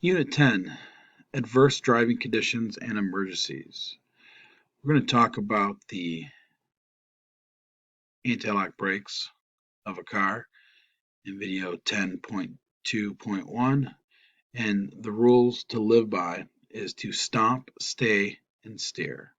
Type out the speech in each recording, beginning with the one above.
Unit 10, Adverse Driving Conditions and Emergencies. We're going to talk about the anti-lock brakes of a car in video 10.2.1, and the rules to live by is to stomp, stay, and steer.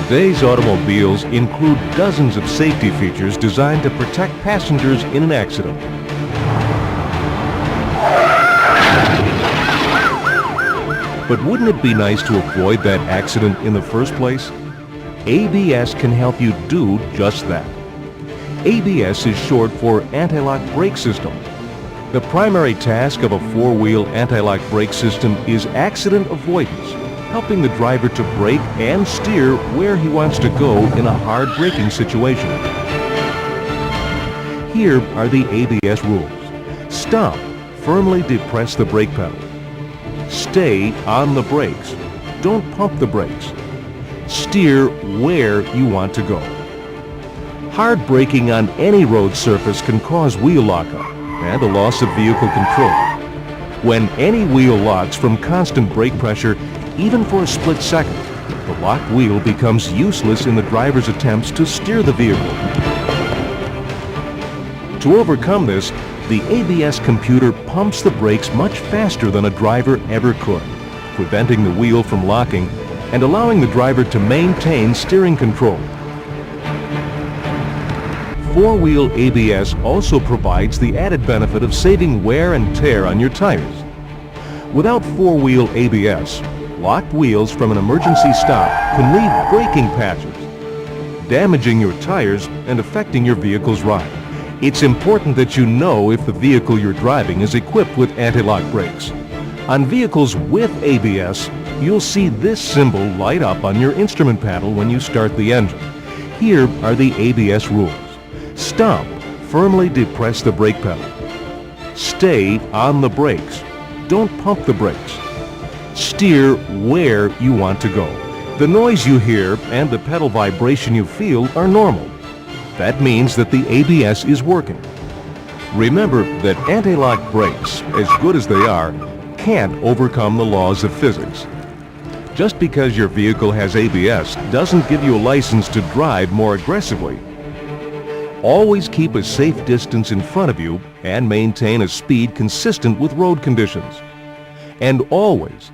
Today's automobiles include dozens of safety features designed to protect passengers in an accident. But wouldn't it be nice to avoid that accident in the first place? ABS can help you do just that. ABS is short for Anti-Lock Brake System. The primary task of a four-wheel anti-lock brake system is accident avoidance, helping the driver to brake and steer where he wants to go in a hard braking situation. Here are the ABS rules. Stop. Firmly depress the brake pedal. Stay on the brakes. Don't pump the brakes. Steer where you want to go. Hard braking on any road surface can cause wheel lockup and a loss of vehicle control. When any wheel locks from constant brake pressure, even for a split second, the locked wheel becomes useless in the driver's attempts to steer the vehicle. To overcome this, the ABS computer pumps the brakes much faster than a driver ever could, preventing the wheel from locking and allowing the driver to maintain steering control. Four-wheel ABS also provides the added benefit of saving wear and tear on your tires. Without four-wheel ABS, locked wheels from an emergency stop can leave braking patches, damaging your tires and affecting your vehicle's ride. It's important that you know if the vehicle you're driving is equipped with anti-lock brakes. On vehicles with ABS, you'll see this symbol light up on your instrument panel when you start the engine. Here are the ABS rules. Stop. Firmly depress the brake pedal. Stay on the brakes. Don't pump the brakes. Steer where you want to go. The noise you hear and the pedal vibration you feel are normal. That means that the ABS is working. Remember that anti-lock brakes, as good as they are, can't overcome the laws of physics. Just because your vehicle has ABS doesn't give you a license to drive more aggressively. Always keep a safe distance in front of you and maintain a speed consistent with road conditions. And always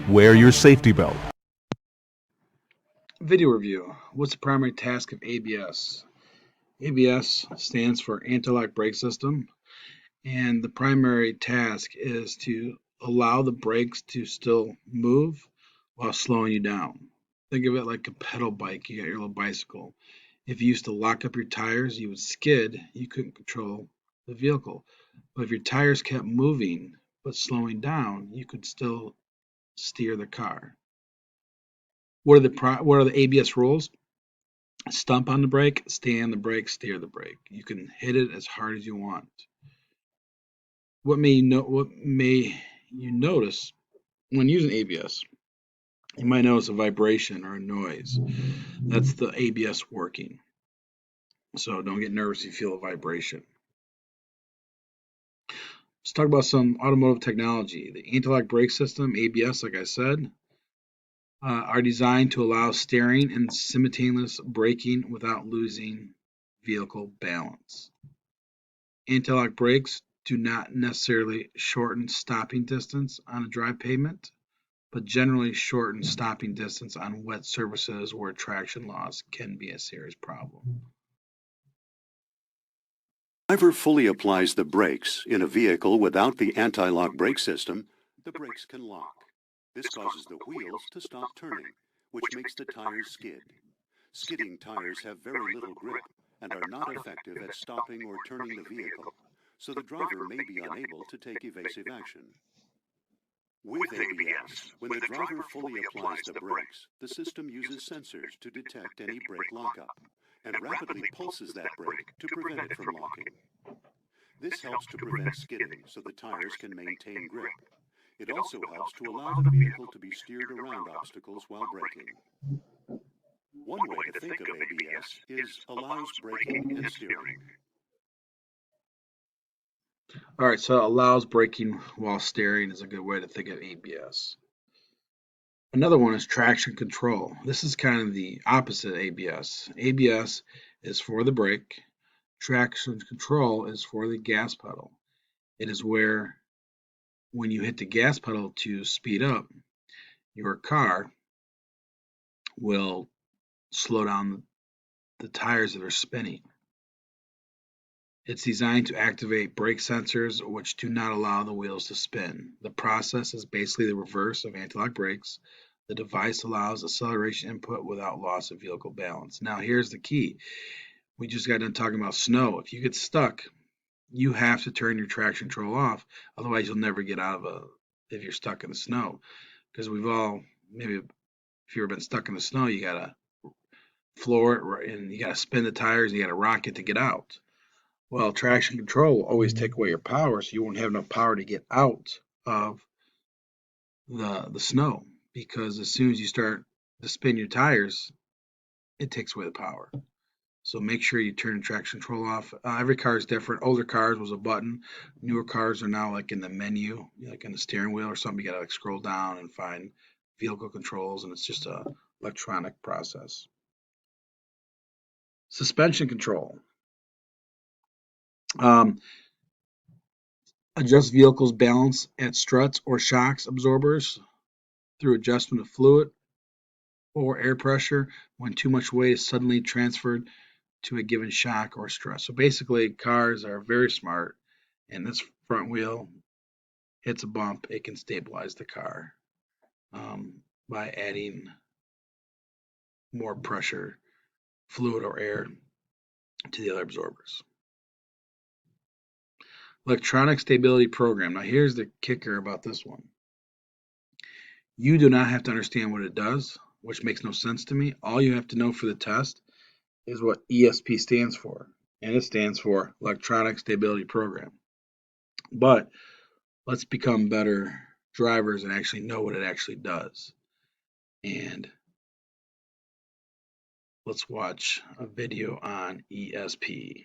wear your safety belt. Video review. What's the primary task of ABS? ABS stands for Anti-Lock Brake System, and the primary task is to allow the brakes to still move while slowing you down. Think of it like a pedal bike. You got your little bicycle. If you used to lock up your tires, you would skid. You couldn't control the vehicle. But if your tires kept moving but slowing down, you could still steer the car. What are the ABS rules? Stomp on the brake, stay on the brake, steer the brake. You can hit it as hard as you want. What may you notice when using ABS? You might notice a vibration or a noise. That's the ABS working. So don't get nervous if you feel a vibration. Let's talk about some automotive technology. The anti-lock brake system, ABS, like I said, are designed to allow steering and simultaneous braking without losing vehicle balance. Anti-lock brakes do not necessarily shorten stopping distance on a dry pavement, but generally shorten stopping distance on wet surfaces where traction loss can be a serious problem. If the driver fully applies the brakes in a vehicle without the anti-lock brake system, the brakes can lock. This causes the wheels to stop turning, which makes the tires skid. Skidding tires have very little grip and are not effective at stopping or turning the vehicle, so the driver may be unable to take evasive action. With ABS, when the driver fully applies the brakes, the system uses sensors to detect any brake lockup and rapidly pulses that brake to prevent it from locking. This helps to prevent skidding so the tires can maintain grip. It also helps to allow the vehicle to be steered around obstacles while braking. One way to think of ABS is allows braking and steering. All right, so allows braking while steering is a good way to think of ABS. Another one is traction control. This is kind of the opposite of ABS. ABS is for the brake. Traction control is for the gas pedal. It is where when you hit the gas pedal to speed up, your car will slow down the tires that are spinning. It's designed to activate brake sensors which do not allow the wheels to spin. The process is basically the reverse of anti-lock brakes. The device allows acceleration input without loss of vehicle balance. Now here's the key. We just got done talking about snow. If you get stuck, you have to turn your traction control off. Otherwise, you'll never get out of if you're stuck in the snow. Because we've all, maybe if you've ever been stuck in the snow, you got to floor it and you got to spin the tires and you got to rock it to get out. Well, traction control will always take away your power, so you won't have enough power to get out of the snow. Because as soon as you start to spin your tires, it takes away the power. So make sure you turn traction control off. Every car is different. Older cars was a button. Newer cars are now like in the menu, like in the steering wheel or something. You got to like scroll down and find vehicle controls, and it's just a electronic process. Suspension control. Adjust vehicle's balance at struts or shocks absorbers through adjustment of fluid or air pressure when too much weight is suddenly transferred to a given shock or stress. So basically, cars are very smart, and this front wheel hits a bump, it can stabilize the car by adding more pressure, fluid or air to the other absorbers. Electronic stability program. Now here's the kicker about this one. You do not have to understand what it does, which makes no sense to me. All you have to know for the test is what ESP stands for, and it stands for Electronic Stability Program. But let's become better drivers and actually know what it actually does. And let's watch a video on ESP.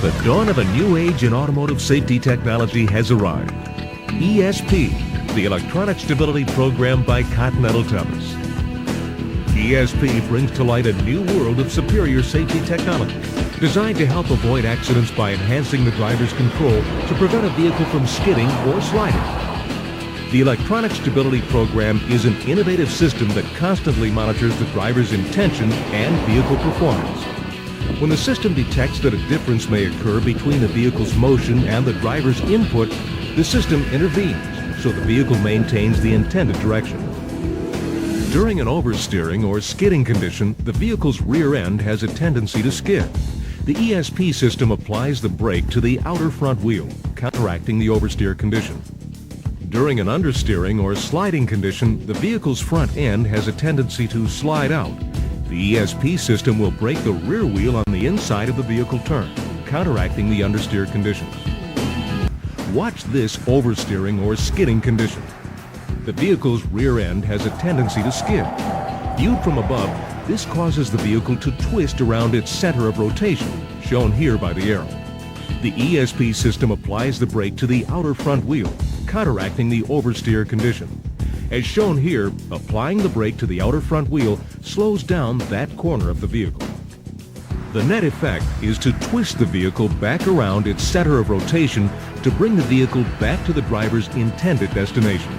The dawn of a new age in automotive safety technology has arrived. ESP, the Electronic Stability Program by Continental Towers. ESP brings to light a new world of superior safety technology, designed to help avoid accidents by enhancing the driver's control to prevent a vehicle from skidding or sliding. The Electronic Stability Program is an innovative system that constantly monitors the driver's intention and vehicle performance. When the system detects that a difference may occur between the vehicle's motion and the driver's input, the system intervenes so the vehicle maintains the intended direction. During an oversteering or skidding condition, the vehicle's rear end has a tendency to skid. The ESP system applies the brake to the outer front wheel, counteracting the oversteer condition. During an understeering or sliding condition, the vehicle's front end has a tendency to slide out. The ESP system will brake the rear wheel on the inside of the vehicle turn, counteracting the understeer condition. Watch this oversteering or skidding condition. The vehicle's rear end has a tendency to skid. Viewed from above, this causes the vehicle to twist around its center of rotation, shown here by the arrow. The ESP system applies the brake to the outer front wheel, counteracting the oversteer condition. As shown here, applying the brake to the outer front wheel slows down that corner of the vehicle. The net effect is to twist the vehicle back around its center of rotation to bring the vehicle back to the driver's intended destination.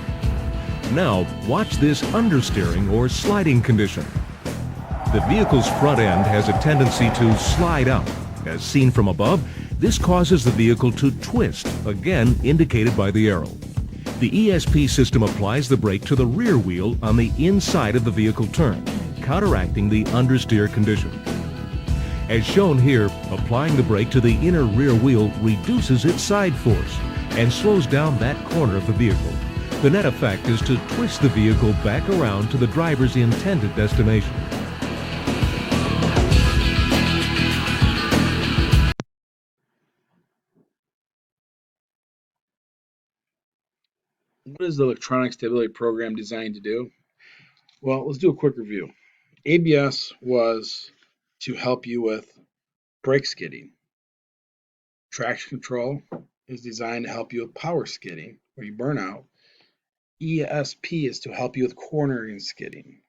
Now, watch this understeering or sliding condition. The vehicle's front end has a tendency to slide out. As seen from above, this causes the vehicle to twist, again indicated by the arrow. The ESP system applies the brake to the rear wheel on the inside of the vehicle turn, counteracting the understeer condition. As shown here, applying the brake to the inner rear wheel reduces its side force and slows down that corner of the vehicle. The net effect is to twist the vehicle back around to the driver's intended destination. What is the electronic stability program designed to do? Well, let's do a quick review. ABS was to help you with brake skidding. Traction control is designed to help you with power skidding, where you burn out. ESP is to help you with cornering skidding.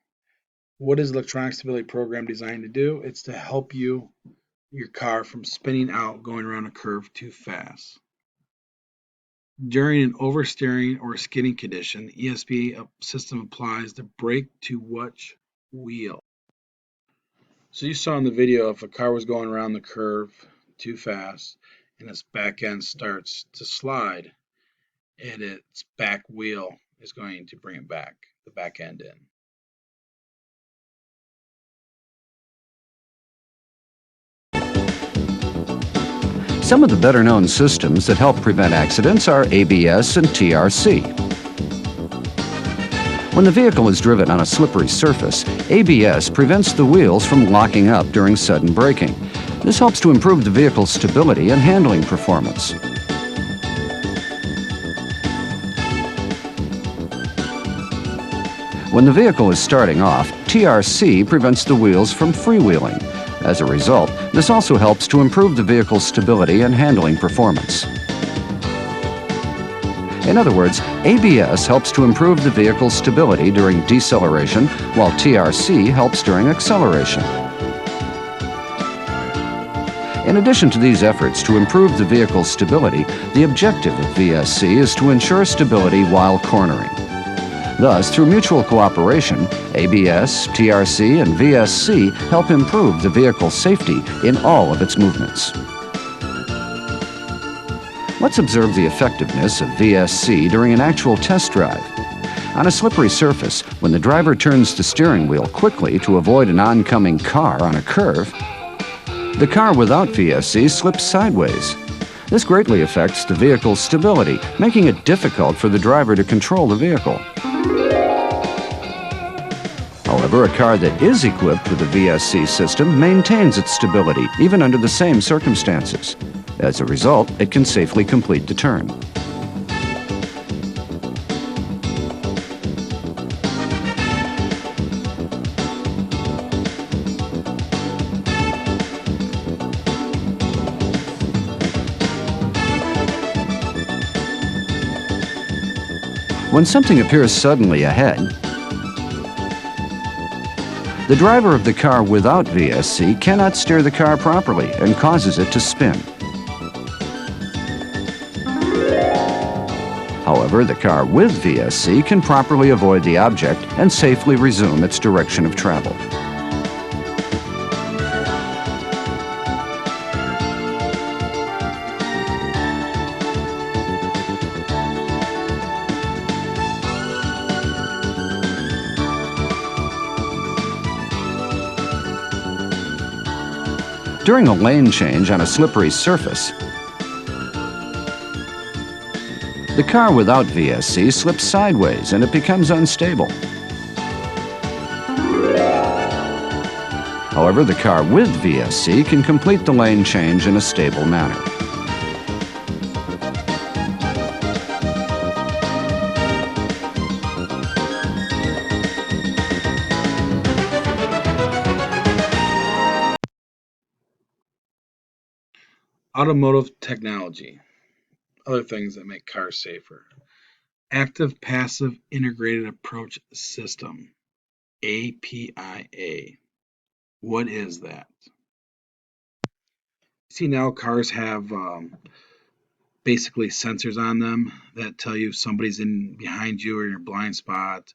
What is electronic stability program designed to do? It's to help your car from spinning out going around a curve too fast. During an oversteering or skidding condition, ESP system applies the brake to which wheel? So you saw in the video, if a car was going around the curve too fast and its back end starts to slide, and its back wheel is going to bring it back, the back end in. Some of the better-known systems that help prevent accidents are ABS and TRC. When the vehicle is driven on a slippery surface, ABS prevents the wheels from locking up during sudden braking. This helps to improve the vehicle's stability and handling performance. When the vehicle is starting off, TRC prevents the wheels from freewheeling. As a result, this also helps to improve the vehicle's stability and handling performance. In other words, ABS helps to improve the vehicle's stability during deceleration, while TRC helps during acceleration. In addition to these efforts to improve the vehicle's stability, the objective of VSC is to ensure stability while cornering. Thus, through mutual cooperation, ABS, TRC, and VSC help improve the vehicle's safety in all of its movements. Let's observe the effectiveness of VSC during an actual test drive. On a slippery surface, when the driver turns the steering wheel quickly to avoid an oncoming car on a curve, the car without VSC slips sideways. This greatly affects the vehicle's stability, making it difficult for the driver to control the vehicle. However, a car that is equipped with a VSC system maintains its stability even under the same circumstances. As a result, it can safely complete the turn. When something appears suddenly ahead, the driver of the car without VSC cannot steer the car properly and causes it to spin. However, the car with VSC can properly avoid the object and safely resume its direction of travel. During a lane change on a slippery surface, the car without VSC slips sideways and it becomes unstable. However, the car with VSC can complete the lane change in a stable manner. Automotive technology. Other things that make cars safer. Active Passive Integrated Approach System, APIA. What is that? See, now cars have basically sensors on them that tell you if somebody's in behind you or in your blind spot,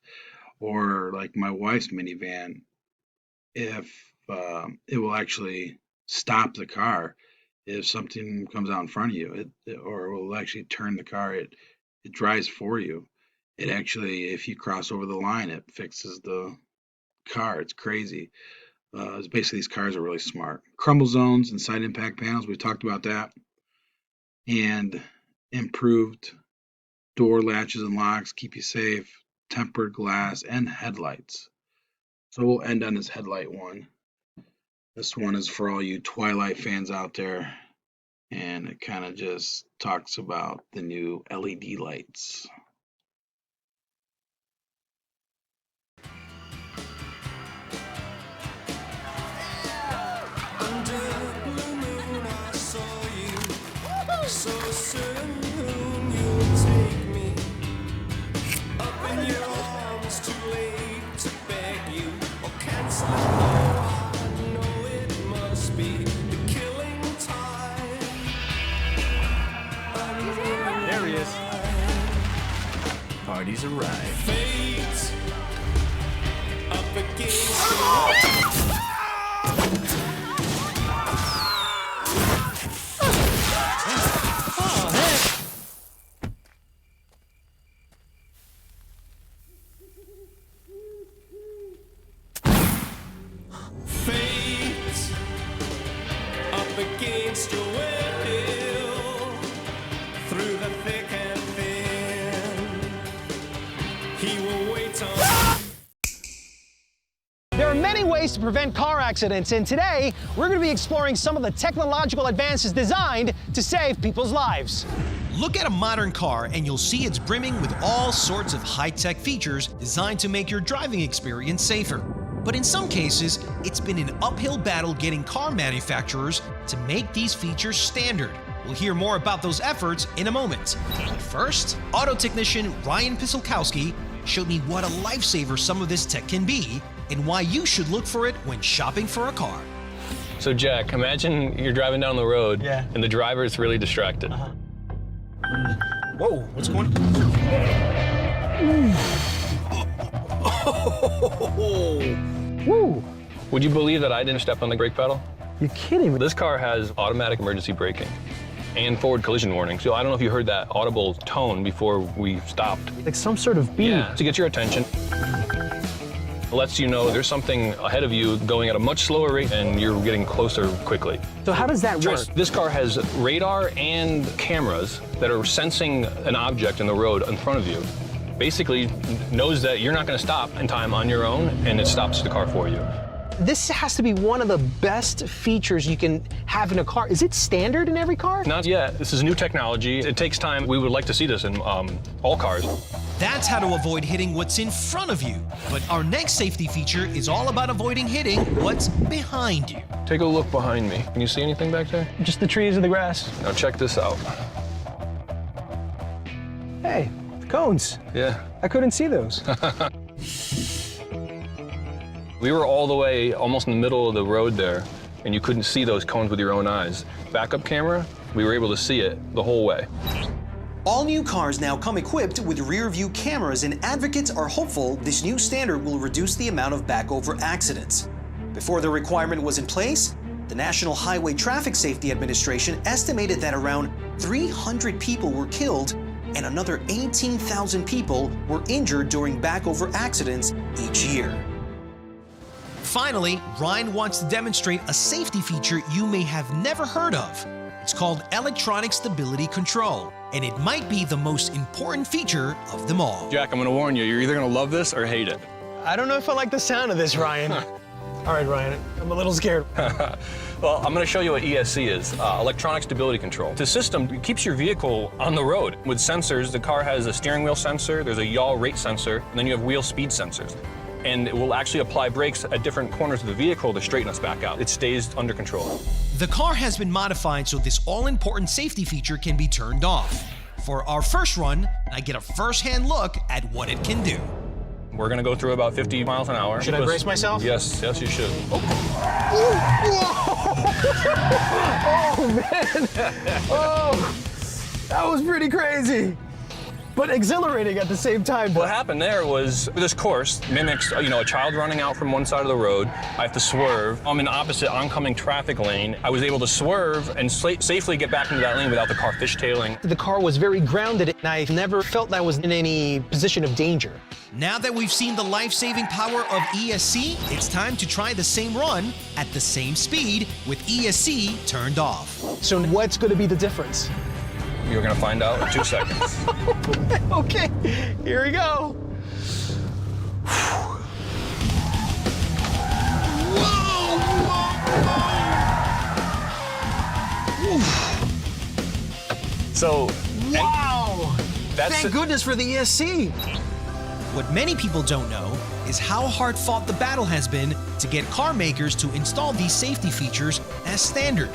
or like my wife's minivan, if it will actually stop the car if something comes out in front of you, or it will actually turn the car. It drives for you. It actually, if you cross over the line, it fixes the car. It's crazy. It's basically, these cars are really smart. Crumble zones and side impact panels, we talked about that. And improved door latches and locks, keep you safe, tempered glass, and headlights. So we'll end on this headlight one. This one is for all you Twilight fans out there, and it kind of just talks about the new LED lights. So soon you'll take me up in your arms, too late to beg you or cancel it. Oh, I know it must be the killing time. There he is. Party's arrived. Fate up against the wall. Against your will, through the thick and thin, he will wait on. There are many ways to prevent car accidents, and today we're going to be exploring some of the technological advances designed to save people's lives. Look at a modern car and you'll see it's brimming with all sorts of high-tech features designed to make your driving experience safer. But in some cases, it's been an uphill battle getting car manufacturers to make these features standard. We'll hear more about those efforts in a moment. But first, auto technician Ryan Piselkowski showed me what a lifesaver some of this tech can be and why you should look for it when shopping for a car. So Jack, imagine you're driving down the road and the driver is really distracted. Whoa, what's going on? Woo! Would you believe that I didn't step on the brake pedal? You're kidding me. This car has automatic emergency braking and forward collision warning. So I don't know if you heard that audible tone before we stopped. Like some sort of beep. Yeah, to get your attention. It lets you know there's something ahead of you going at a much slower rate and you're getting closer quickly. So how does that work? This car has radar and cameras that are sensing an object in the road in front of you. Basically knows that you're not going to stop in time on your own, and it stops the car for you. This has to be one of the best features you can have in a car. Is it standard in every car? Not yet. This is new technology. It takes time. We would like to see this in all cars. That's how to avoid hitting what's in front of you. But our next safety feature is all about avoiding hitting what's behind you. Take a look behind me. Can you see anything back there? Just the trees and the grass. Now check this out. Hey, the cones. Yeah. I couldn't see those. We were all the way almost in the middle of the road there, and you couldn't see those cones with your own eyes. Backup camera, we were able to see it the whole way. All new cars now come equipped with rear-view cameras, and advocates are hopeful this new standard will reduce the amount of back-over accidents. Before the requirement was in place, the National Highway Traffic Safety Administration estimated that around 300 people were killed and another 18,000 people were injured during back-over accidents each year. Finally, Ryan wants to demonstrate a safety feature you may have never heard of. It's called electronic stability control, and it might be the most important feature of them all. Jack, I'm going to warn you, you're either going to love this or hate it. I don't know if I like the sound of this, Ryan. All right, Ryan, I'm a little scared. Well, I'm going to show you what ESC is, electronic stability control. The system keeps your vehicle on the road with sensors. The car has a steering wheel sensor, there's a yaw rate sensor, and then you have wheel speed sensors. And it will actually apply brakes at different corners of the vehicle to straighten us back out. It stays under control. The car has been modified so this all-important safety feature can be turned off. For our first run, I get a first-hand look at what it can do. We're going to go through about 50 miles an hour. Should I brace myself? Yes, you should. Oh, man. Oh, that was pretty crazy. but exhilarating at the same time. What happened there was this course mimics, a child running out from one side of the road. I have to swerve. I'm in opposite oncoming traffic lane. I was able to swerve and safely get back into that lane without the car fishtailing. The car was very grounded, and I never felt I was in any position of danger. Now that we've seen the life-saving power of ESC, it's time to try the same run at the same speed with ESC turned off. So what's going to be the difference? You're gonna find out in 2 seconds. Okay, here we go. So, Wow! that's Thank goodness for the ESC. What many people don't know is how hard-fought the battle has been to get car makers to install these safety features as standard.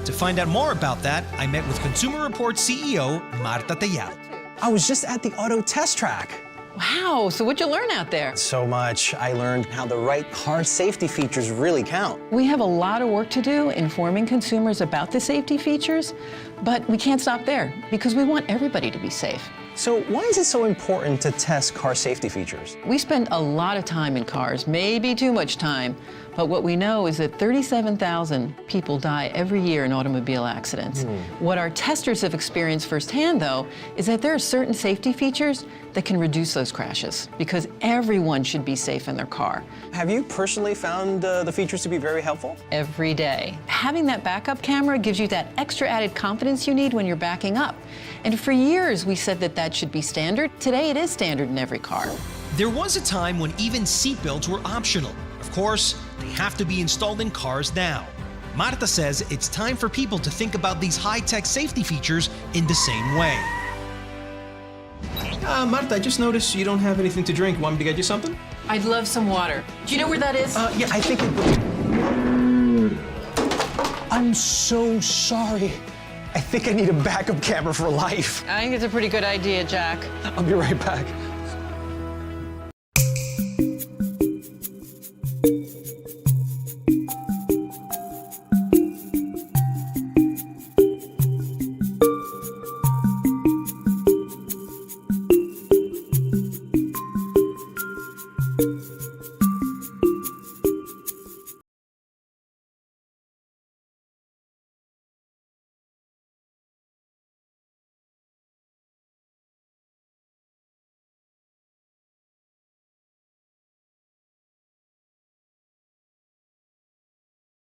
To find out more about that, I met with Consumer Reports CEO Marta Tellado. I was just at the auto test track. Wow, so what'd you learn out there? So much. I learned how the right car safety features really count. We have a lot of work to do informing consumers about the safety features, but we can't stop there because we want everybody to be safe. So why is it so important to test car safety features? We spend a lot of time in cars, maybe too much time, but what we know is that 37,000 people die every year in automobile accidents. What our testers have experienced firsthand, though, is that there are certain safety features that can reduce those crashes because everyone should be safe in their car. Have you personally found the features to be very helpful? Every day. Having that backup camera gives you that extra added confidence you need when you're backing up. And for years, we said that that should be standard. Today, it is standard in every car. There was a time when even seatbelts were optional. Of course, they have to be installed in cars now. Marta says it's time for people to think about these high-tech safety features in the same way. Marta, I just noticed you don't have anything to drink. Want me to get you something? I'd love some water. Do you know where that is? Yeah, I think I'm so sorry. I think I need a backup camera for life. I think it's a pretty good idea, Jack. I'll be right back.